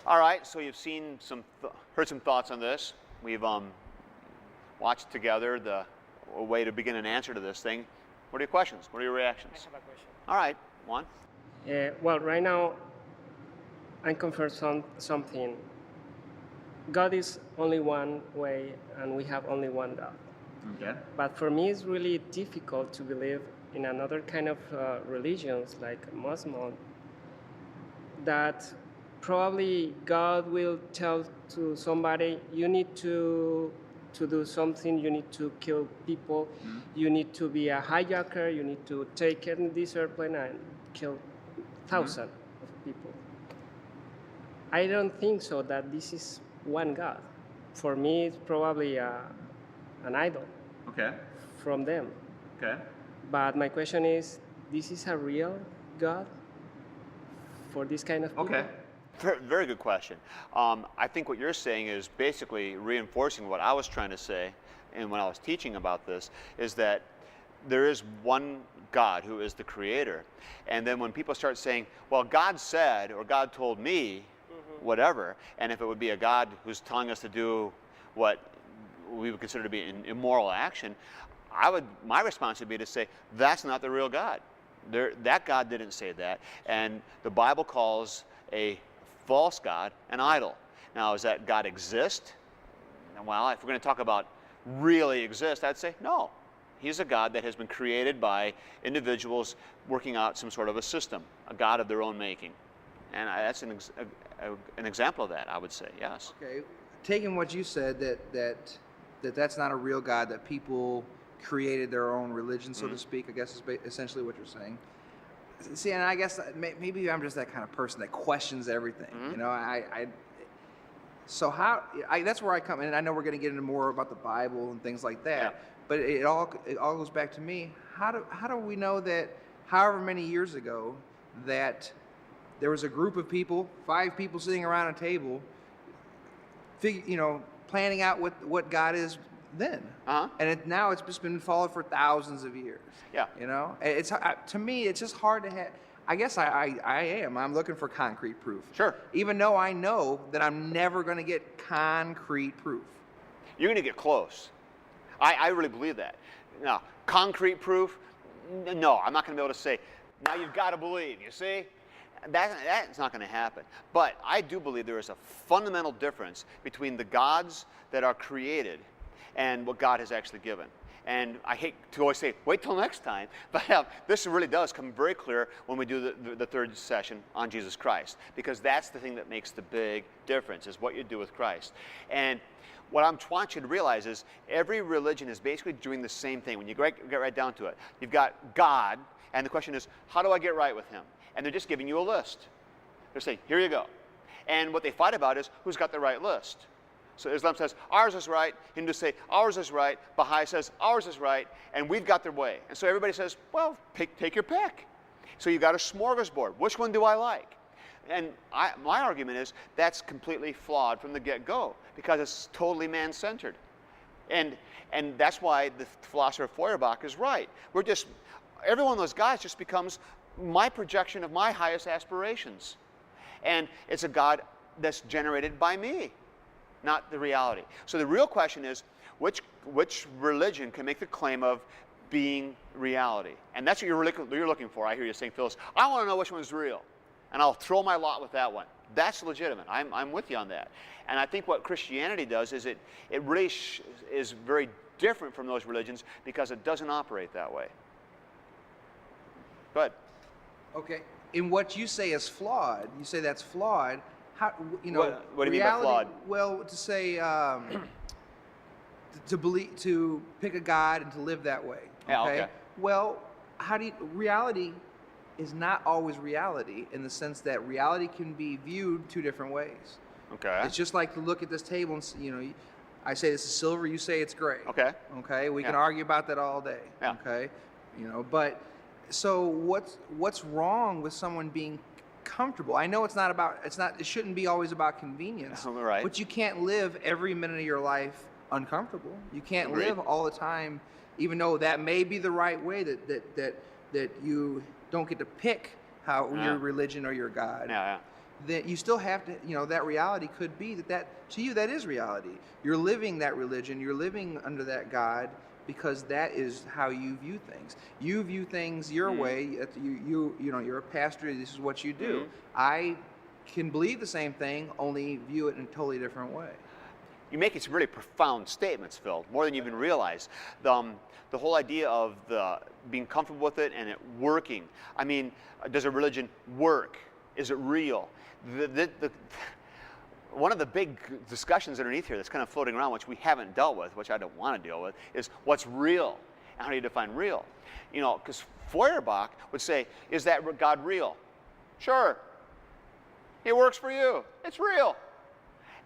All right, so you've seen heard some thoughts on this. We've watched together a way to begin an answer to this thing. What are your questions? What are your reactions? I have a question. All right, one. Well, right now, I'm confirmed something. God is only one way, and we have only one God. Okay. But for me, it's really difficult to believe in another kind of religions like Muslim, that probably God will tell to somebody, you need to do something, you need to kill people, you need to be a hijacker, you need to take in this airplane and kill thousands of people. I don't think so that this is one God. For me, it's probably an idol Okay. from them. Okay. But my question is, this is a real God for this kind of people? Okay. Very good question. I think what you're saying is basically reinforcing what I was trying to say, and when I was teaching about this, is that there is one God who is the creator. And then when people start saying, well, God said, or God told me, whatever, and if it would be a God who's telling us to do what we would consider to be an immoral action, my response would be to say, that's not the real God. That God didn't say that. And the Bible calls a false God an idol. Now, does that God exist? Well, if we're going to talk about really exist, I'd say no. He's a God that has been created by individuals working out some sort of a system, a God of their own making. And that's an example of that, I would say, yes. Okay, taking what you said, that's not a real God, that people created their own religion, so to speak, I guess is essentially what you're saying. See, and I guess maybe I'm just that kind of person that questions everything. You know, so that's where I come in, and I know we're going to get into more about the Bible and things like that. Yeah. But it all goes back to me. How do we know that however many years ago that there was a group of people, 5 people sitting around a table, planning out what God is then, and now it's just been followed for thousands of years. Yeah. You know, it's to me, it's just hard to have. I guess I'm looking for concrete proof. Sure. Even though I know that I'm never going to get concrete proof. You're going to get close. I really believe that. Now, concrete proof, no, I'm not going to be able to say, now you've got to believe, you see? That's not going to happen. But I do believe there is a fundamental difference between the gods that are created and what God has actually given. And I hate to always say, wait till next time, but this really does come very clear when we do the third session on Jesus Christ, because that's the thing that makes the big difference, is what you do with Christ. And what I want you to realize is every religion is basically doing the same thing. When you get right down to it, you've got God, and the question is, how do I get right with him? And they're just giving you a list. They're saying, here you go. And what they fight about is who's got the right list. So Islam says, ours is right. Hindus say, ours is right. Baha'i says, ours is right. And we've got their way. And so everybody says, well, take your pick. So you've got a smorgasbord. Which one do I like? And my argument is that's completely flawed from the get-go, because it's totally man-centered. And that's why the philosopher Feuerbach is right. Every one of those guys just becomes my projection of my highest aspirations. And it's a God that's generated by me, not the reality. So the real question is, which religion can make the claim of being reality? And that's what you're looking for. I hear you saying, Phyllis, I want to know which one's real, and I'll throw my lot with that one. That's legitimate. I'm with you on that. And I think what Christianity does is it really is very different from those religions, because it doesn't operate that way. Go ahead. Okay. In what you say is flawed, you say that's flawed. How, what do you mean by reality, flawed? Well, to say to pick a God and to live that way. Okay. Yeah, okay. Well, reality is not always reality, in the sense that reality can be viewed 2 different ways. Okay. It's just like to look at this table and I say this is silver, you say it's gray. Okay. Okay. We can argue about that all day. Yeah. Okay. But so what's wrong with someone being comfortable? I know it shouldn't be always about convenience. Right. But you can't live every minute of your life uncomfortable. You can't Agreed. live all the time, even though that may be the right way, that you don't get to pick how your religion or your God. Yeah. then you still have to, that reality could be that to you, that is reality. You're living that religion, you're living under that God, because that is how you view things. You view things your way. You're a pastor, this is what you do. I can believe the same thing, only view it in a totally different way. You make some really profound statements, Phil, more than you even realize. The whole idea of being comfortable with it and it working. I mean, does a religion work? Is it real? One of the big discussions underneath here that's kind of floating around, which we haven't dealt with, which I don't want to deal with, is what's real and how do you define real? Because Feuerbach would say, is that God real? Sure. It works for you. It's real.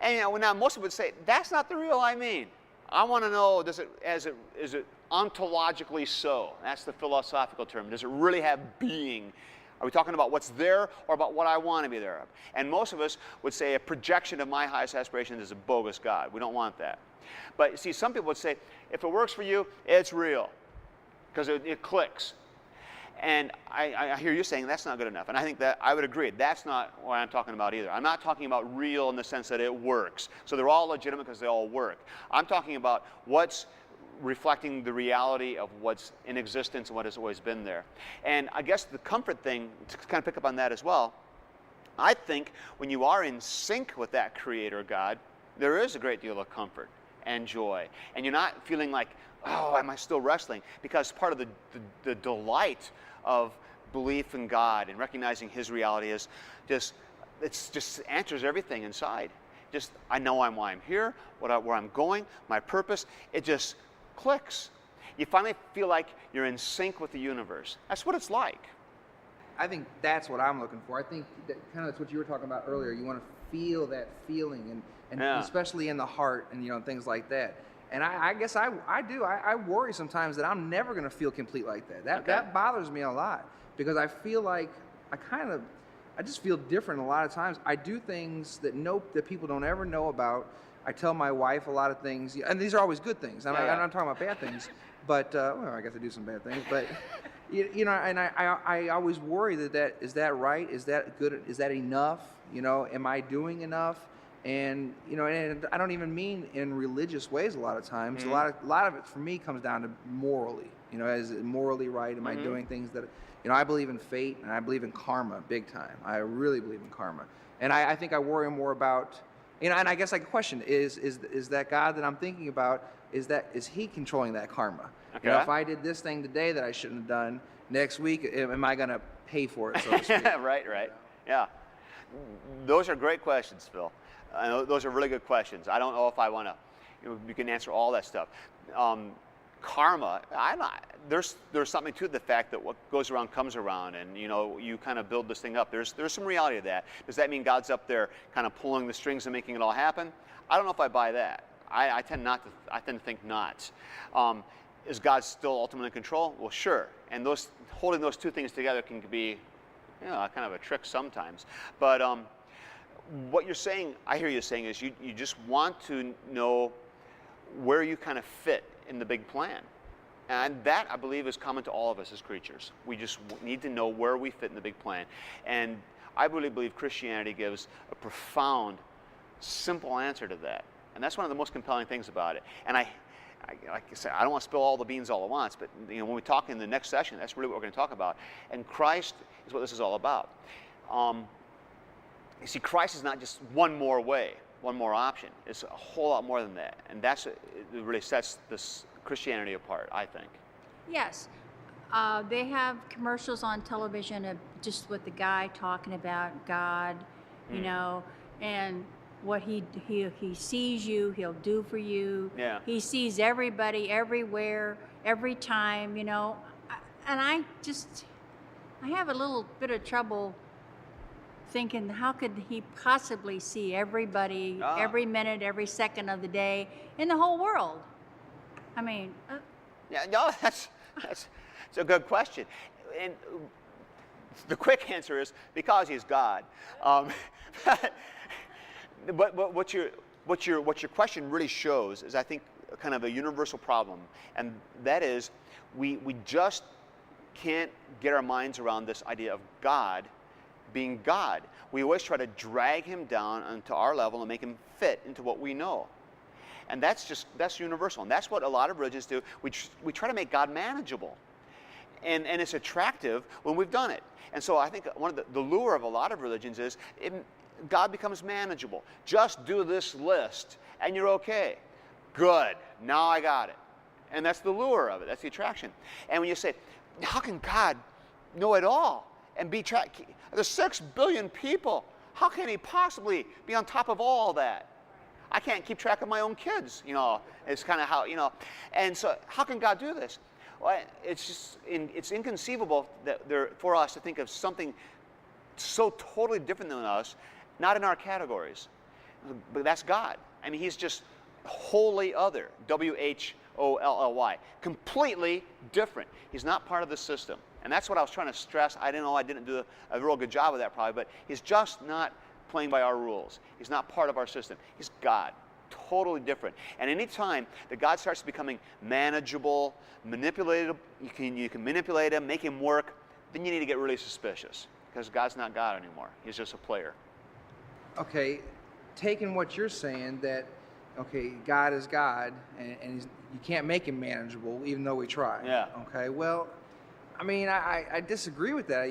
And now most of would say, that's not the real I mean. I want to know, is it ontologically so? That's the philosophical term. Does it really have being? Are we talking about what's there or about what I want to be there? And most of us would say a projection of my highest aspirations is a bogus God. We don't want that. But you see, some people would say, if it works for you, it's real, because it clicks. And I hear you saying that's not good enough. And I think that I would agree. That's not what I'm talking about either. I'm not talking about real in the sense that it works. So they're all legitimate because they all work. I'm talking about what's reflecting the reality of what's in existence and what has always been there. And I guess the comfort thing, to kind of pick up on that as well, I think when you are in sync with that Creator God, there is a great deal of comfort and joy. And you're not feeling like, oh, am I still wrestling? Because part of the delight of belief in God and recognizing His reality is just answers everything inside. I know why I'm here, where I'm going, my purpose. It just clicks. You finally feel like you're in sync with the universe. That's what it's like. I think that's what I'm looking for. I think that kind of that's what you were talking about earlier. You want to feel that feeling, and especially in the heart, and things like that. And I guess I do. I worry sometimes that I'm never going to feel complete like that. That bothers me a lot, because I feel like I just feel different a lot of times. I do things that people don't ever know about. I tell my wife a lot of things, and these are always good things. I'm not talking about bad things, but well, I guess I do some bad things. But and I always worry is that right? Is that good? Is that enough? Am I doing enough? And and I don't even mean in religious ways. A lot of times, a lot of it for me comes down to morally. Is it morally right? Am I doing things that I believe in fate, and I believe in karma big time. I really believe in karma, and I think I worry more about. And I guess I question is that God that I'm thinking about, is He controlling that karma? Okay. If I did this thing today that I shouldn't have done, next week am I going to pay for it, so to speak? Right. Yeah. Those are great questions, Phil. Those are really good questions. I don't know if I want to. You can answer all that stuff. Karma. There's something to the fact that what goes around comes around, and you kind of build this thing up. There's some reality to that. Does that mean God's up there kind of pulling the strings and making it all happen? I don't know if I buy that. I tend to think not. Is God still ultimately in control? Well, sure. And holding those two things together can be, kind of a trick sometimes. But what you're saying, I hear you saying, is you just want to know where you kind of fit in the big plan. And that, I believe, is common to all of us as creatures. We just need to know where we fit in the big plan. And I really believe Christianity gives a profound, simple answer to that. And that's one of the most compelling things about it. And like I said, I don't want to spill all the beans all at once, but when we talk in the next session, that's really what we're going to talk about. And Christ is what this is all about. You see, Christ is not just one more way, one more option. It's a whole lot more than that. And it really sets this Christianity apart, I think. Yes. They have commercials on television of just with the guy talking about God, and what he sees you, he'll do for you. Yeah. He sees everybody, everywhere, every time, And I have a little bit of trouble thinking, how could he possibly see everybody, every minute, every second of the day in the whole world? I mean... that's a good question. And the quick answer is because he's God. But what your question really shows is, I think, kind of a universal problem, and that is we just can't get our minds around this idea of God being God. We always try to drag him down onto our level and make him fit into what we know. And that's universal. And that's what a lot of religions do. We try to make God manageable. And it's attractive when we've done it. And so I think one of the lure of a lot of religions is God becomes manageable. Just do this list and you're okay. Good. Now I got it. And that's the lure of it. That's the attraction. And when you say, how can God know it all and be tracked? There's 6 billion people. How can he possibly be on top of all that? I can't keep track of my own kids, you know. It's kind of how, you know. And so how can God do this? Well, it's inconceivable for us to think of something so totally different than us, not in our categories. But that's God. I mean, he's just wholly other, W-H-O-L-L-Y, completely different. He's not part of the system. And that's what I was trying to stress. I didn't do a real good job of that probably, but he's just not playing by our rules. He's not part of our system. He's God, totally different. And any time that God starts becoming manageable, manipulatable, you can manipulate him, make him work, then you need to get really suspicious because God's not God anymore. He's just a player. Okay, taking what you're saying that, okay, God is God, and you can't make him manageable even though we try. Yeah. Okay, well, I mean, I disagree with that.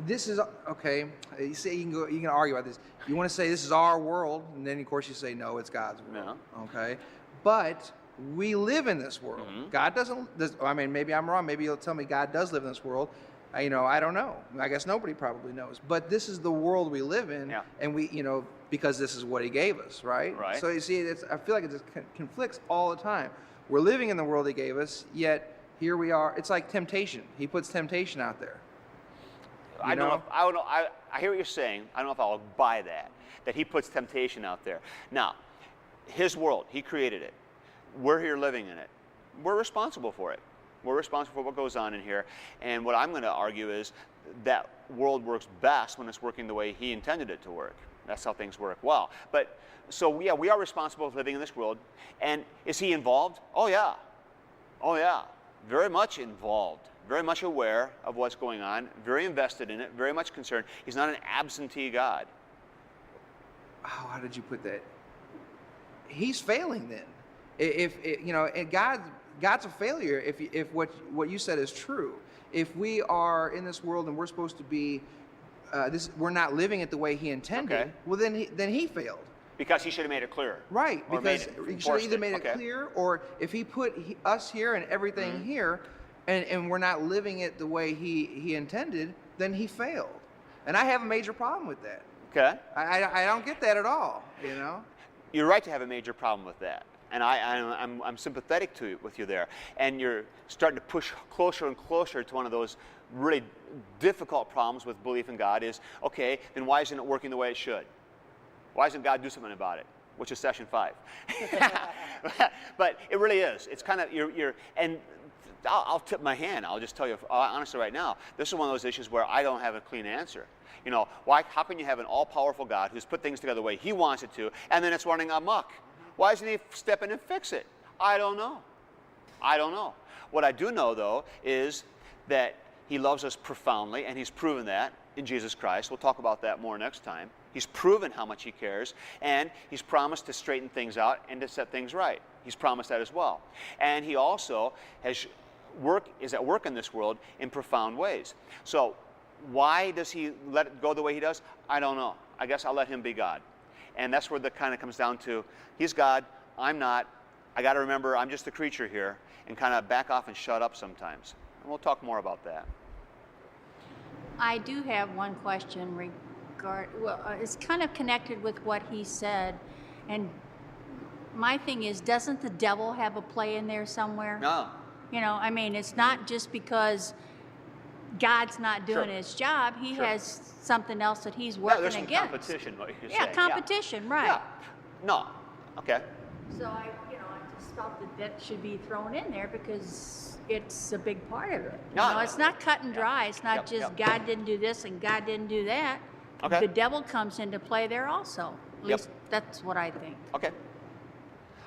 This is, okay, you say you can argue about this. You want to say this is our world, and then of course you say, no, it's God's world. Yeah. Okay? But we live in this world. Mm-hmm. God doesn't, I mean, maybe I'm wrong. Maybe you'll tell me God does live in this world. I don't know. I guess nobody probably knows. But this is the world we live in, Yeah. and we, because this is what he gave us, right? Right. So you see, I feel like it just conflicts all the time. We're living in the world he gave us, yet here we are. It's like temptation. He puts temptation out there. I hear what you're saying. I don't know if I'll buy that he puts temptation out there. Now, his world, he created it. We're here living in it. We're responsible for it. We're responsible for what goes on in here. And what I'm going to argue is that world works best when it's working the way he intended it to work. That's how things work well. But, so yeah, we are responsible for living in this world. And is he involved? Oh, yeah. Oh, yeah. Very much involved. Very much aware of what's going on, very invested in it, very much concerned. He's not an absentee God. Oh, how did you put that? He's failing then. And God's a failure if what you said is true. If we are in this world and we're supposed to be, we're not living it the way he intended. Okay. Well, then he failed. Because he should have made it clear. Right, Or because made he should have either made okay. it clear, or if he put us here and everything here, and we're not living it the way he intended, then he failed. And I have a major problem with that. Okay. I don't get that at all, You're right to have a major problem with that. And I'm sympathetic with you there. And you're starting to push closer and closer to one of those really difficult problems with belief in God is, okay, then why isn't it working the way it should? Why doesn't God do something about it? Which is session 5. But it really is. It's kind of, and I'll tip my hand. I'll just tell you honestly right now, this is one of those issues where I don't have a clean answer. How can you have an all-powerful God who's put things together the way he wants it to, and then it's running amok? Why doesn't he step in and fix it? I don't know. What I do know, though, is that he loves us profoundly, and he's proven that in Jesus Christ. We'll talk about that more next time. He's proven how much he cares, and he's promised to straighten things out and to set things right. He's promised that as well. And he also is at work in this world in profound ways. So why does he let it go the way he does? I don't know. I guess I'll let him be God. And that's where the kind of comes down to, he's God, I'm not. I got to remember I'm just a creature here, and kind of back off and shut up sometimes. And we'll talk more about that. I do have one question it's kind of connected with what he said, and my thing is, doesn't the devil have a play in there somewhere? No. It's not just because God's not doing Sure. his job. He Sure. has something else that he's Yeah, working there's some against. competition, what you're Yeah, saying. competition, right. Yeah. No. Okay. So I just felt that should be thrown in there because it's a big part of it. No, It's not cut and dry. It's not Yep, just yep. God didn't do this and God didn't do that. Okay. The devil comes into play there also. At Yep. least that's what I think. Okay.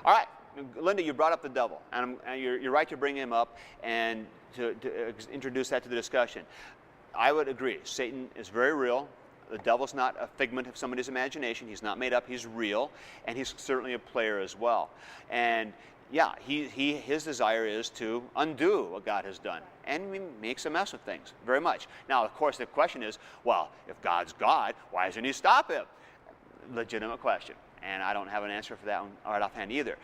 All right. Linda, you brought up the devil, and you're right to bring him up and to introduce that to the discussion. I would agree. Satan is very real. The devil's not a figment of somebody's imagination. He's not made up. He's real, and he's certainly a player as well. And yeah, his desire is to undo what God has done, and he makes a mess of things very much. Now, of course, the question is, well, if God's God, why doesn't he stop him? Legitimate question, and I don't have an answer for that one right offhand either.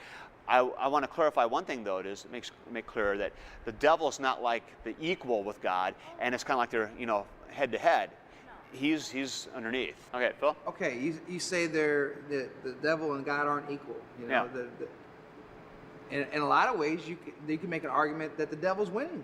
I want to clarify one thing, though, is make clear that the devil's not like the equal with God, and it's kind of like they're, head to head. He's underneath. Okay, Phil? Okay, you say the devil and God aren't equal. Yeah. In a lot of ways, you can make an argument that the devil's winning.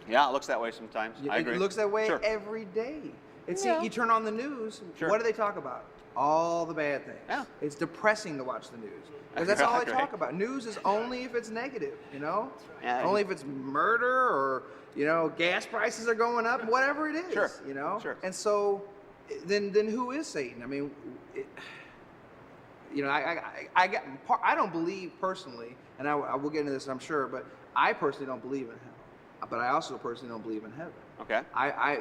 Yeah, it looks that way sometimes. I agree. It looks that way Sure. every day. Yeah. You turn on the news, Sure. what do they talk about? All the bad things. Yeah. It's depressing to watch the news. Because that's all they Right. talk about. News is only if it's negative, Yeah. Only if it's murder or, gas prices are going up, whatever it is, Sure. Sure. And so then who is Satan? I mean, I don't believe personally, and I will get into this, I'm sure, but I personally don't believe in hell. But I also personally don't believe in heaven. Okay.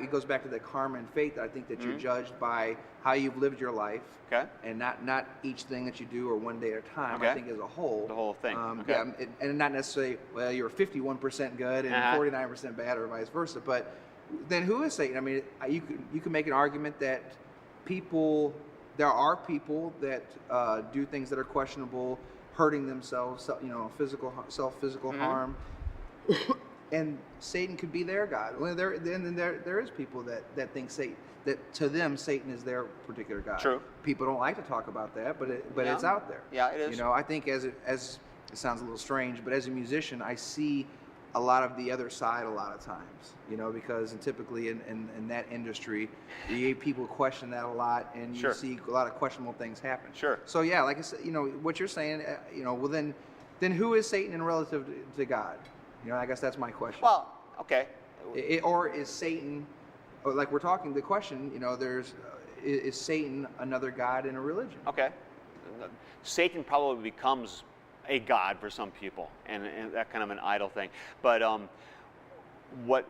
It goes back to the karma and fate that I think that you're judged by how you've lived your life, Okay. and not each thing that you do or one day at a time. Okay. I think as a whole. The whole thing. Okay. Yeah, and not necessarily, well, you're 51% good and Uh-huh. 49% bad, or vice versa. But then who is Satan? I mean, you can make an argument that there are people that do things that are questionable, hurting themselves, physical Mm-hmm. harm. And Satan could be their God. Well, there is people that think that to them Satan is their particular God. True. People don't like to talk about that, but Yeah. it's out there. Yeah, it is. I think as it sounds a little strange, but as a musician, I see a lot of the other side a lot of times. Because typically in that industry, people question that a lot, and Sure. you see a lot of questionable things happen. Sure. So yeah, like I said, what you're saying, well then who is Satan in relative to God? I guess that's my question. Well, okay. Or is Satan, or like we're talking, the question, is Satan another god in a religion? Okay. Satan probably becomes a god for some people, and that kind of an idol thing. But what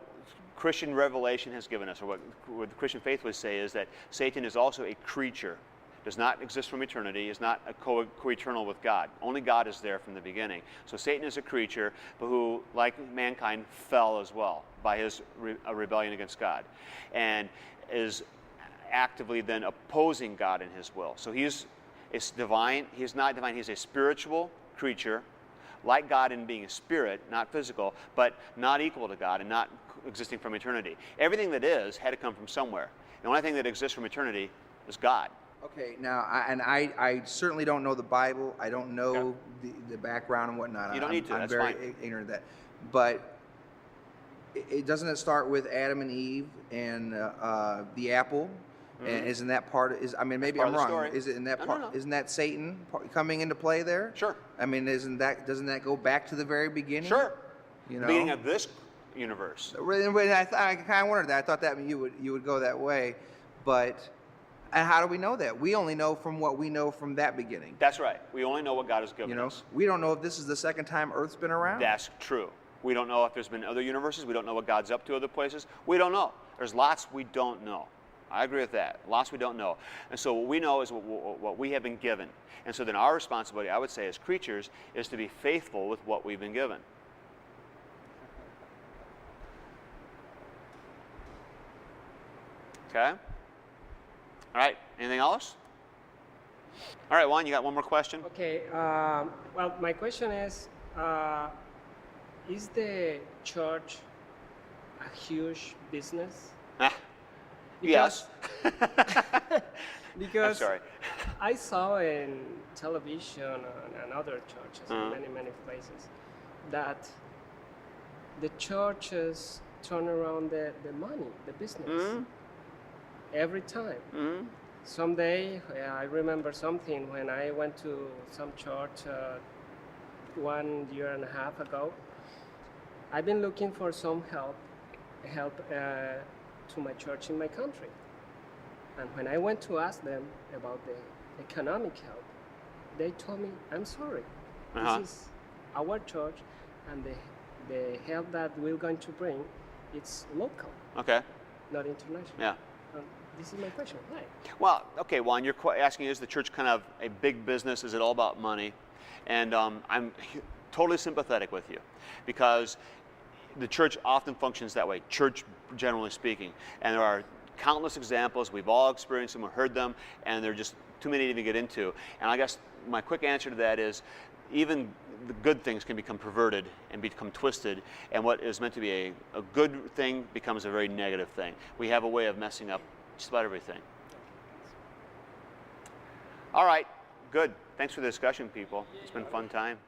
Christian revelation has given us, or what the Christian faith would say, is that Satan is also a creature. Does not exist from eternity, is not a co-eternal with God. Only God is there from the beginning. So Satan is a creature, but who, like mankind, fell as well by his rebellion against God, and is actively then opposing God in his will. So it's divine. He's not divine. He's a spiritual creature, like God in being a spirit, not physical, but not equal to God and not existing from eternity. Everything that is had to come from somewhere. The only thing that exists from eternity is God. Okay, now, I certainly don't know the Bible. I don't know the background and whatnot. You don't need to, I'm that's very fine. ignorant of that. But doesn't it start with Adam and Eve and the apple? And isn't that maybe part I'm of the wrong. story. Is it in that No, part? no. Isn't that Satan coming into play there? Sure. I mean, doesn't that go back to the very beginning? Sure. You know? Beginning of this universe. I kind of wondered that. I thought that you would go that way, but and how do we know that? We only know from what we know from that beginning. That's right. We only know what God has given us. We don't know if this is the second time Earth's been around. That's true. We don't know if there's been other universes. We don't know what God's up to other places. We don't know. There's lots we don't know. I agree with that. Lots we don't know. And so what we know is what we have been given. And so then our responsibility, I would say, as creatures, is to be faithful with what we've been given. Okay? All right. Anything else? All right, Juan, you got one more question? Okay. Well, my question is the church a huge business? Yes. Because I'm sorry. I saw in television and other churches in many places that the churches turn around the money, the business, every time. Someday, I remember something when I went to some church 1.5 years ago. I've been looking for some help to my church in my country. And when I went to ask them about the economic help, they told me, I'm sorry, this is our church, and the help that we're going to bring, it's local. Okay. not international. Yeah. This is my question. Why? Well, okay, Juan, you're asking, is the church kind of a big business? Is it all about money? And I'm totally sympathetic with you, because the church often functions that way, church generally speaking. And there are countless examples. We've all experienced them or heard them, and they're just too many to even get into. And I guess my quick answer to that is, even the good things can become perverted and become twisted, and what is meant to be a good thing becomes a very negative thing. We have a way of messing up just about everything. All right, good. Thanks for the discussion, people. It's been a fun time.